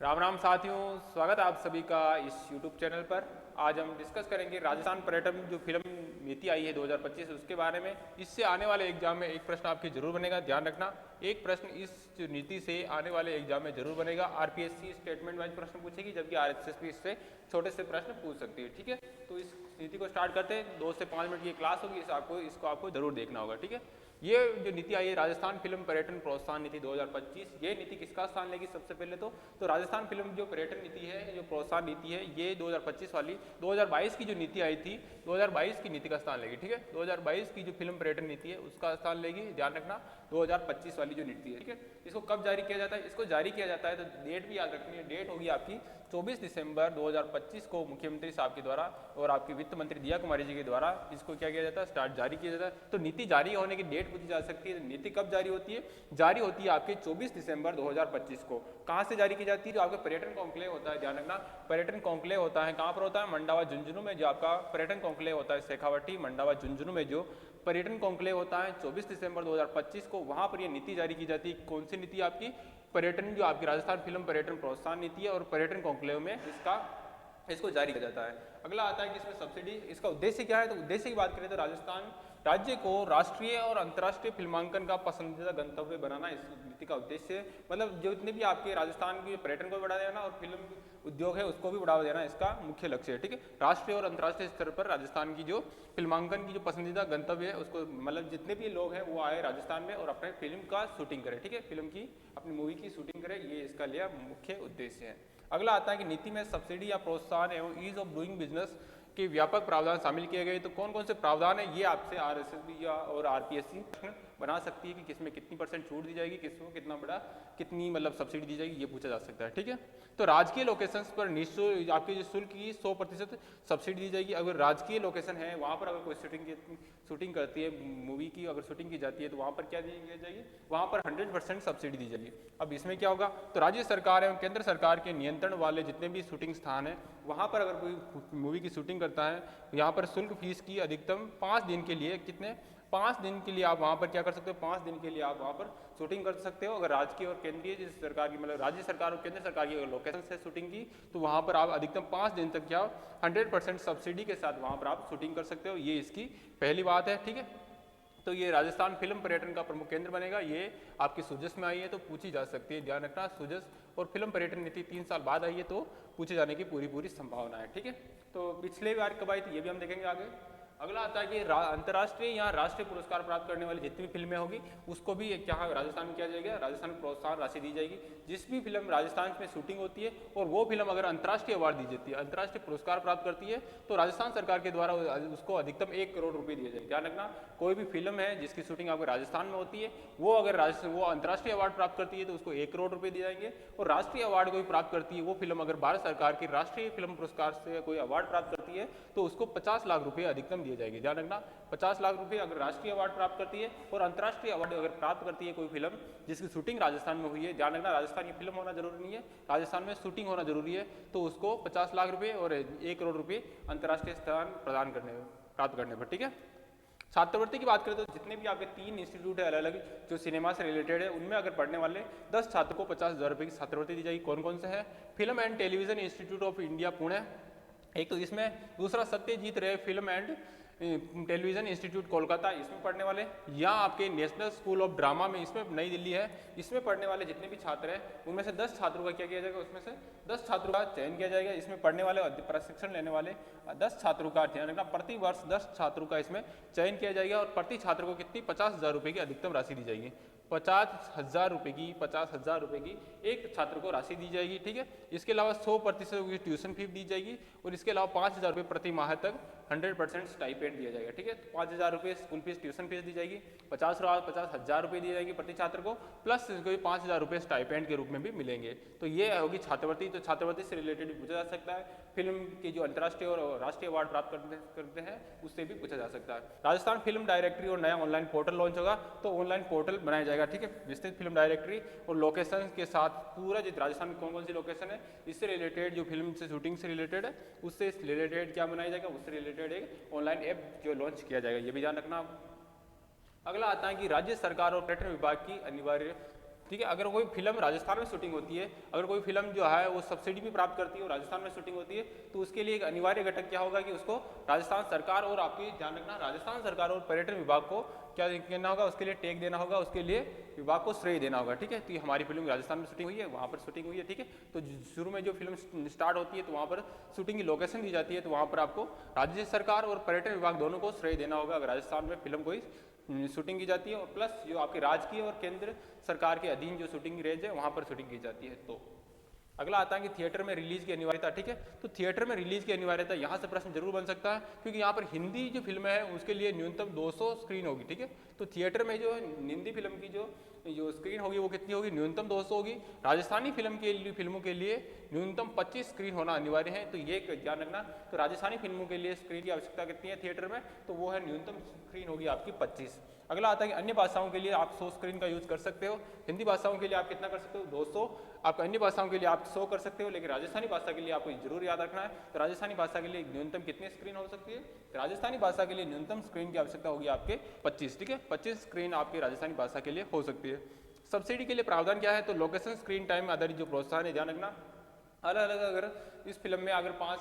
राम राम साथियों, स्वागत है आप सभी का इस YouTube चैनल पर। आज हम डिस्कस करेंगे राजस्थान पर्यटन जो फिल्म नीति आई है 2025 उसके बारे में। इससे आने वाले एग्जाम में एक प्रश्न आपकी जरूर बनेगा, ध्यान रखना। एक प्रश्न इस नीति से आने वाले एग्जाम में जरूर बनेगा। आरपीएससी स्टेटमेंट वाइज प्रश्न पूछेगी, जबकि आरएसएस इससे छोटे से प्रश्न पूछ सकती है। ठीक है, तो इस नीति को स्टार्ट करते हैं। 2 से 5 मिनट की क्लास होगी, इसको आपको जरूर देखना होगा। ठीक है, ये जो नीति आई है राजस्थान फिल्म पर्यटन प्रोत्साहन नीति 2025, ये नीति किसका स्थान लेगी? सबसे पहले तो राजस्थान फिल्म जो पर्यटन नीति है, जो प्रोत्साहन नीति है, ये 2025 वाली 2022 की जो नीति आई थी 2022 की नीति का स्थान लेगी। ठीक है, 2022 की जो फिल्म पर्यटन नीति है उसका स्थान लेगी, ध्यान रखना। 2025 वाली जो नीति है, ठीक है, इसको कब जारी किया जाता है? इसको जारी किया जाता है, तो डेट भी याद रखनी है। डेट होगी आपकी 24 दिसंबर 2025 को मुख्यमंत्री साहब के द्वारा और आपकी वित्त मंत्री दिया कुमारी जी के द्वारा इसको क्या किया जाता है? स्टार्ट जारी किया जाता है। तो नीति जारी होने की डेट पूछी जा सकती है। नीति कब जारी होती है? जारी होती है आपके 24 दिसंबर 2025 को। कहाँ से जारी की जाती है? जो आपका पर्यटन कॉन्क्लेव होता है, ध्यान रखना, पर्यटन कॉन्क्लेव होता है। कहाँ पर होता है? मंडावा झुंझुनू में जो आपका पर्यटन कॉन्क्लेव होता है, शेखावटी मंडावा झुंझुनू में जो पर्यटन कॉन्क्लेव होता है 24 दिसंबर 2025 को, वहाँ पर यह नीति जारी की जाती है। कौन सी नीति? आपकी पर्यटन, जो आपकी राजस्थान फिल्म पर्यटन प्रोत्साहन नीति है, और पर्यटन कॉन्क्लेव में इसको जारी किया जाता है। अगला आता है कि इसमें सब्सिडी, इसका उद्देश्य क्या है? तो उद्देश्य की बात करें तो राजस्थान राज्य को राष्ट्रीय और अंतर्राष्ट्रीय फिल्मांकन का पसंदीदा गंतव्य बनाना इस नीति का उद्देश्य है। मतलब जितने भी आपके राजस्थान के पर्यटन को बढ़ावा देना और फिल्म उद्योग है उसको भी बढ़ावा देना इसका मुख्य लक्ष्य है। ठीक है, राष्ट्रीय और अंतर्राष्ट्रीय स्तर पर राजस्थान की जो फिल्मांकन की जो पसंदीदा गंतव्य है उसको, मतलब जितने भी लोग हैं वो आए राजस्थान में और अपने फिल्म का शूटिंग करें। ठीक है, फिल्म की अपनी मूवी की शूटिंग करें, ये इसका लिया मुख्य उद्देश्य है। अगला आता है कि नीति में सब्सिडी या प्रोत्साहन एवं ईज ऑफ डूइंग बिजनेस के व्यापक प्रावधान शामिल किए गए। तो कौन कौन से प्रावधान है, ये आपसे आरएसएस और आरपीएससी बना सकती है कि किसमें कितनी % छूट दी जाएगी, किसको कितना बड़ा कितनी मतलब सब्सिडी दी जाएगी, ये पूछा जा सकता है। ठीक है, तो राजकीय लोकेशंस पर निःशुल्क आपके जो शुल्क की 100% सब्सिडी दी जाएगी। अगर राजकीय लोकेशन है वहाँ पर अगर कोई शूटिंग करती है मूवी की, अगर शूटिंग की जाती है तो वहाँ पर क्या दी जाएगी? वहाँ पर 100% सब्सिडी दी जाएगी। अब इसमें क्या होगा? तो राज्य सरकार एवं केंद्र सरकार के नियंत्रण वाले जितने भी शूटिंग स्थान है वहाँ पर अगर कोई मूवी की शूटिंग करता है, यहाँ पर शुल्क फीस की अधिकतम 5 दिन के लिए, कितने 5 दिन के लिए आप वहाँ पर क्या कर सकते हो? 5 दिन के लिए आप वहाँ पर शूटिंग कर सकते हो। अगर राजकीय और केंद्रीय जिस सरकार की, मतलब राज्य सरकार और केंद्र सरकार की अगर लोकेशन से शूटिंग की, तो वहाँ पर आप अधिकतम 5 दिन तक क्या 100% सब्सिडी के साथ वहाँ पर आप शूटिंग कर सकते हो। ये इसकी पहली बात है। ठीक है, तो ये राजस्थान फिल्म पर्यटन का प्रमुख केंद्र बनेगा। ये आपकी सुजस में आई है तो पूछी जा सकती है, ध्यान रखना। सुजस और फिल्म पर्यटन नीति 3 साल बाद आई है तो पूछे जाने की पूरी संभावना है। ठीक है, तो पिछले बार कब आई थी ये भी हम देखेंगे आगे। अगला आता है कि अंतर्राष्ट्रीय या राष्ट्रीय पुरस्कार प्राप्त करने वाली जितनी भी फिल्में होगी उसको भी क्या राजस्थान में किया जाएगा? राजस्थान में प्रोत्साहन राशि दी जाएगी। जिस भी फिल्म राजस्थान में शूटिंग होती है और वो फिल्म अगर अंतर्राष्ट्रीय अवार्ड दी जाती है, अंतर्राष्ट्रीय पुरस्कार प्राप्त करती है, तो राजस्थान सरकार के द्वारा उसको अधिकतम 1 करोड़ रुपये दिए जाएंगे। ध्यान रखना, कोई भी फिल्म है जिसकी शूटिंग आपको राजस्थान में होती है, वो अगर वो अंतर्राष्ट्रीय अवार्ड प्राप्त करती है तो उसको 1 करोड़ रुपये दिए जाएंगे। और राष्ट्रीय अवार्ड कोई प्राप्त करती है वो फिल्म अगर भारत सरकार की राष्ट्रीय फिल्म पुरस्कार से कोई अवार्ड प्राप्त करती है तो उसको 50 लाख रुपये अधिकतम दिए जाएंगे। ध्यान रखना, 50 लाख रुपए अगर राष्ट्रीय अवार्ड प्राप्त करती है और अंतर्राष्ट्रीय अवार्ड अगर प्राप्त करती है कोई फिल्म जिसकी शूटिंग राजस्थान में हुई है। ध्यान रखना, राजस्थान की फिल्म होना जरूरी नहीं है, राजस्थान में शूटिंग होना जरूरी है, तो उसको 50 लाख रुपए और 1 करोड़ रुपए अंतर्राष्ट्रीय स्थान प्राप्त करने पर। ठीक है, छात्रवृत्ति की बात करें तो जितने भी आपके 3 इंस्टीट्यूट है अलग अलग जो सिनेमा से रिलेटेड है, उनमें अगर पढ़ने वाले 10 छात्र को 50,000 रुपये की छात्रवृत्ति दी जाएगी। कौन कौन से है? Film and television institute of India Pune एक तो इसमें, दूसरा सत्यजीत रे film and television institute Kolkata, इसमें पढ़ने वाले, या आपके नेशनल स्कूल ऑफ ड्रामा में इसमें नई दिल्ली है, इसमें पढ़ने वाले जितने भी छात्र हैं उनमें से 10 छात्रों का क्या किया जाएगा? उसमें से 10 छात्रों का चयन किया जाएगा। इसमें पढ़ने वाले प्रशिक्षण लेने वाले 10 छात्रों का ध्यान रखना, प्रति वर्ष 10 छात्रों का इसमें चयन किया जाएगा और प्रति छात्र को कितनी 50,000 रुपये की अधिकतम राशि दी जाएगी। 50,000 रुपये की एक छात्र को राशि दी जाएगी। ठीक है, इसके अलावा 100% की ट्यूशन फीस दी जाएगी और इसके अलावा 5,000 रुपये प्रति माह तक 100% स्टाइपेंड दिया जाएगा। ठीक है, तो 5,000 रुपये स्कूल फीस ट्यूशन फीस दी जाएगी, 50,000 रुपये दी जाएगी प्रति छात्र को, प्लस इसको 5,000 रुपये स्टाइपेंड के रूप में भी मिलेंगे। तो ये होगी छात्रवृत्ति। तो छात्रवृत्ति से रिलेटेड भी पूछा जा सकता है। फिल्म की जो अंतर्राष्ट्रीय और राष्ट्रीय अवार्ड प्राप्त करते हैं उससे भी पूछा जा सकता है। राजस्थान फिल्म डायरेक्टरी और नया ऑनलाइन पोर्टल लॉन्च होगा, तो ऑनलाइन पोर्टल बनाया जाएगा। ठीक है, विस्तृत फिल्म डायरेक्टरी और लोकेशन के साथ पूरा जो राजस्थान में कौन कौन सी लोकेशन है इससे रिलेटेड, जो फिल्म से शूटिंग से रिलेटेड है उससे रिलेटेड क्या बनाया जाएगा, उससे रिलेटेड एक ऑनलाइन ऐप जो लॉन्च किया जाएगा, ये भी ध्यान रखना। अगला आता है कि राज्य सरकार और पर्यटन विभाग की अनिवार्य ठीक है। अगर कोई फिल्म राजस्थान में शूटिंग होती है, अगर कोई फिल्म जो है वो सब्सिडी भी प्राप्त करती है और राजस्थान में शूटिंग होती है, तो उसके लिए एक अनिवार्य घटक क्या होगा कि उसको राजस्थान सरकार और आपकी ध्यान रखना राजस्थान सरकार और पर्यटन विभाग को क्या देना होगा, उसके लिए टैग देना होगा, उसके लिए विभाग को श्रेय देना होगा। ठीक है, तो हमारी फिल्म राजस्थान में शूटिंग हुई है, वहाँ पर शूटिंग हुई है। ठीक है, तो शुरू में जो फिल्म स्टार्ट होती है तो वहाँ पर शूटिंग की लोकेशन दी जाती है, तो वहाँ पर आपको राज्य सरकार और पर्यटन विभाग दोनों को श्रेय देना होगा अगर राजस्थान में फिल्म कोई शूटिंग की जाती है, और प्लस जो आपके राज्य की और केंद्र सरकार के अधीन जो शूटिंग रेंज है वहाँ पर शूटिंग की जाती है। तो अगला आता है कि थिएटर में रिलीज की अनिवार्यता। ठीक है, तो थिएटर में रिलीज की अनिवार्यता यहाँ से प्रश्न जरूर बन सकता है, क्योंकि यहाँ पर हिंदी जो फिल्म है उसके लिए न्यूनतम 200 स्क्रीन होगी। ठीक है, तो थिएटर में जो हिंदी फिल्म की जो स्क्रीन होगी वो कितनी होगी, न्यूनतम 200 होगी। राजस्थानी फिल्मों के लिए न्यूनतम 25 स्क्रीन होना अनिवार्य है, तो ये ध्यान रखना। तो राजस्थानी फिल्मों के लिए स्क्रीन की आवश्यकता कितनी है थिएटर में, तो वो है न्यूनतम स्क्रीन होगी आपकी 25। अगला आता है कि अन्य भाषाओं के लिए आप 100 स्क्रीन का यूज कर सकते हो। हिंदी भाषाओं के लिए आप कितना कर सकते हो, 200। आप अन्य भाषाओं के लिए आप 100 कर सकते हो, लेकिन राजस्थानी भाषा के लिए आपको जरूर याद रखना है। तो राजस्थानी भाषा के लिए न्यूनतम कितनी स्क्रीन हो सकती है, तो राजस्थानी भाषा के लिए न्यूनतम स्क्रीन की आवश्यकता होगी आपके 25। ठीक है, 25 स्क्रीन आपकी राजस्थानी भाषा के लिए हो सकती है। सब्सिडी के लिए प्रावधान क्या है, तो लोकेशन स्क्रीन टाइम आधारित जो प्रोत्साहन है, ध्यान रखना अलग अलग। अगर इस फिल्म में अगर 5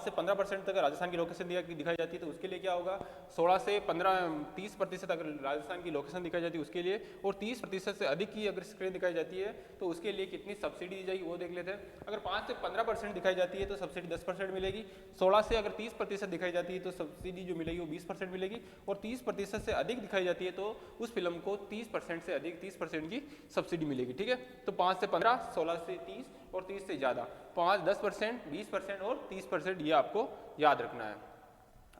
से 15% तक राजस्थान की लोकेशन दिखाई जाती है तो उसके लिए क्या होगा, 16 से 30% अगर राजस्थान की लोकेशन दिखाई जाती है उसके लिए, और 30% से अधिक की अगर स्क्रीन दिखाई जाती है तो उसके लिए कितनी सब्सिडी दी जाएगी वो देख लेते हैं। अगर 5 से 15% दिखाई जाती है तो सब्सिडी 10% मिलेगी। 16 से अगर 30% दिखाई जाती है तो सब्सिडी जो मिलेगी वो 20% मिलेगी, और 30% से अधिक दिखाई जाती है तो उस फिल्म को 30% से अधिक 30% की सब्सिडी मिलेगी। ठीक है, तो 5 से 15, 16 से 30 और 30 से ज़्यादा 5, 10%, 20% और 30% ये आपको याद रखना है।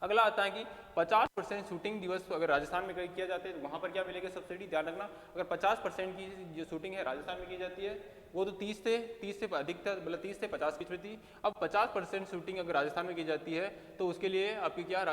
अगला आता है कि 50% शूटिंग दिवस अगर राजस्थान में किया जाता है तो वहाँ पर क्या मिलेगा सब्सिडी, ध्यान रखना। अगर 50% की जो शूटिंग है राजस्थान में की जाती है वो तो 30 से अधिक था, मतलब 30 से 50 की थी। अब 50% शूटिंग अगर राजस्थान में की जाती है तो उसके लिए आपकी क्या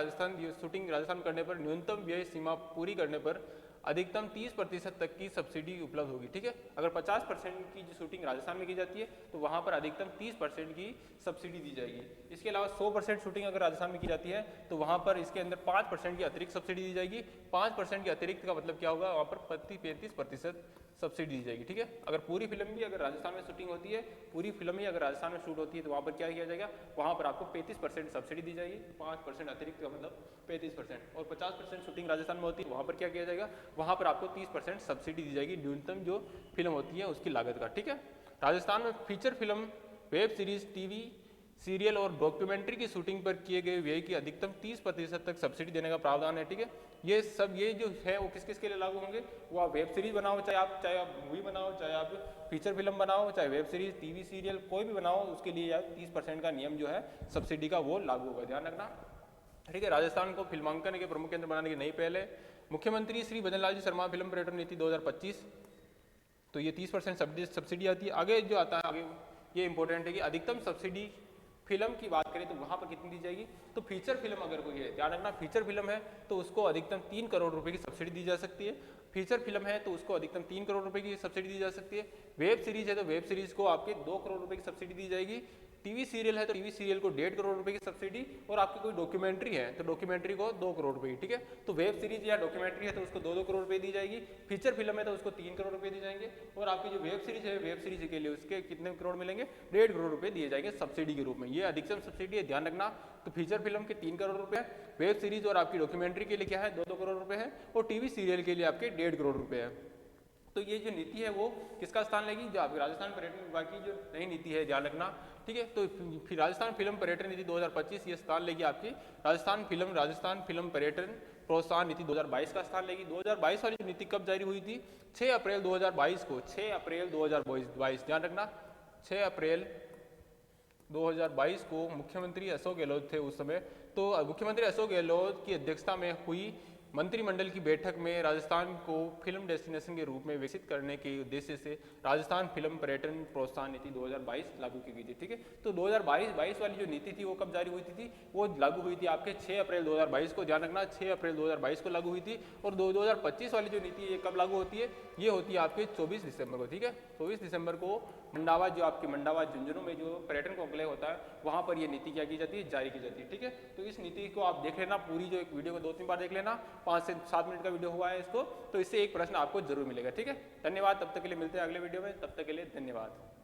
शूटिंग राजस्थान करने पर न्यूनतम व्यय सीमा पूरी करने पर अधिकतम 30% तक की सब्सिडी उपलब्ध होगी। ठीक है, अगर 50% की जो शूटिंग राजस्थान में की जाती है तो वहाँ पर अधिकतम 30% की सब्सिडी दी जाएगी। इसके अलावा 100% शूटिंग अगर राजस्थान में की जाती है तो वहाँ पर इसके अंदर 5% की अतिरिक्त सब्सिडी दी जाएगी। 5% की अतिरिक्त का मतलब क्या होगा, वहाँ पर 35% सब्सिडी दी जाएगी। ठीक है, अगर पूरी फिल्म भी अगर राजस्थान में शूटिंग होती है, पूरी फिल्म ही अगर राजस्थान में शूट होती है तो वहाँ पर क्या किया जाएगा, वहाँ पर आपको 35% सब्सिडी दी जाएगी। 5% अतिरिक्त का मतलब 35%, और 50% शूटिंग राजस्थान में होती है वहाँ पर क्या किया जाएगा, वहाँ पर आपको 30% सब्सिडी दी जाएगी न्यूनतम जो फिल्म होती है उसकी लागत का। ठीक है, राजस्थान में feature film, web series, TV serial और डॉक्यूमेंट्री की शूटिंग पर किए गए व्यय की अधिकतम 30% तक सब्सिडी देने का प्रावधान है। ठीक है, ये जो है वो किस किस के लिए लागू होंगे, वो आप वेब सीरीज बनाओ, चाहे आप मूवी बनाओ, चाहे आप फीचर फिल्म बनाओ, चाहे वेब सीरीज, टीवी सीरियल कोई भी बनाओ, उसके लिए 30% का नियम जो है सब्सिडी का वो लागू होगा, ध्यान रखना। ठीक है, राजस्थान को फिल्मांकन के प्रमुख केंद्र बनाने की नई पहल है। मुख्यमंत्री श्री भजन लाल जी शर्मा फिल्म पर्यटन नीति 2025, तो ये 30% सब्सिडी आती है। आगे जो आता है, आगे ये इंपॉर्टेंट है कि अधिकतम सब्सिडी फिल्म की बात करें तो वहाँ पर कितनी दी जाएगी, तो फीचर फिल्म अगर कोई है, ध्यान रखना, फीचर फिल्म है तो उसको अधिकतम 3 करोड़ रुपए की सब्सिडी दी जा सकती है। फीचर फिल्म है तो उसको अधिकतम 3 करोड़ रुपए की सब्सिडी दी जा सकती है। वेब सीरीज है तो वेब सीरीज को आपके 2 करोड़ रुपए की सब्सिडी दी जाएगी। टीवी सीरियल है तो टीवी सीरियल को 1.5 करोड़ रुपए की सब्सिडी, और आपकी कोई डॉक्यूमेंट्री है तो डॉक्यूमेंट्री को 2 करोड़ रुपए की। ठीक है, तो वेब सीरीज या डॉक्यूमेंट्री है तो उसको 2-2 करोड़ रुपए दी जाएगी। फीचर फिल्म है तो उसको 3 करोड़ रुपए दिए जाएंगे, और आपकी जो वेब सीरीज है, वेब सीरीज के लिए उसके कितने करोड़ मिलेंगे, 1.5 करोड़ रुपए दिए जाएंगे सब्सिडी के रूप में। ये अधिकतम सब्सिडी है, ध्यान रखना। तो फीचर फिल्म के 3 करोड़ रुपए है, वेब सीरीज और आपकी डॉक्यूमेंट्री के लिए क्या है 2-2 करोड़ रुपए है, और टीवी सीरियल के लिए आपके 1.5 करोड़ रुपए है। तो ये जो नीति है वो किसका स्थान लेगी, जो आपकी राजस्थान पर्यटन विभाग की जो नई नीति है, ध्यान रखना। ठीक है, तो फिर राजस्थान फिल्म पर्यटन नीति 2025 ये स्थान लेगी आपकी राजस्थान फिल्म पर्यटन प्रोत्साहन नीति 2022 का स्थान लेगी। 2022 वाली नीति कब जारी हुई थी, 6 अप्रैल 2022 को, 6 अप्रैल 2022, ध्यान रखना, 6 अप्रैल 2022 को मुख्यमंत्री अशोक गहलोत थे उस समय। तो मुख्यमंत्री अशोक गहलोत की अध्यक्षता में हुई मंत्रिमंडल की बैठक में राजस्थान को फिल्म डेस्टिनेशन के रूप में विकसित करने के उद्देश्य से राजस्थान फिल्म पर्यटन प्रोत्साहन नीति 2022 लागू की गई थी। ठीक है, तो 2022 वाली जो नीति थी वो कब जारी हुई थी, वो लागू हुई थी आपके 6 अप्रैल 2022 को, ध्यान रखना, 6 अप्रैल 2022 को लागू हुई थी। और 2025 वाली जो नीति है ये कब लागू होती है, ये होती है आपके 24 दिसंबर को। ठीक है, 24 दिसंबर को मंडावा, जो आपके मंडावा झुंझुनू में जो पर्यटन कॉन्क्लेव होता है वहाँ पर ये नीति क्या की जाती है, जारी की जाती है। ठीक है, तो इस नीति को आप देख लेना, पूरी जो एक वीडियो को 2-3 बार देख लेना, 5 से 7 मिनट का वीडियो हुआ है इसको, तो इससे एक प्रश्न आपको जरूर मिलेगा। ठीक है, धन्यवाद। तब तक के लिए मिलते हैं अगले वीडियो में, तब तक के लिए धन्यवाद।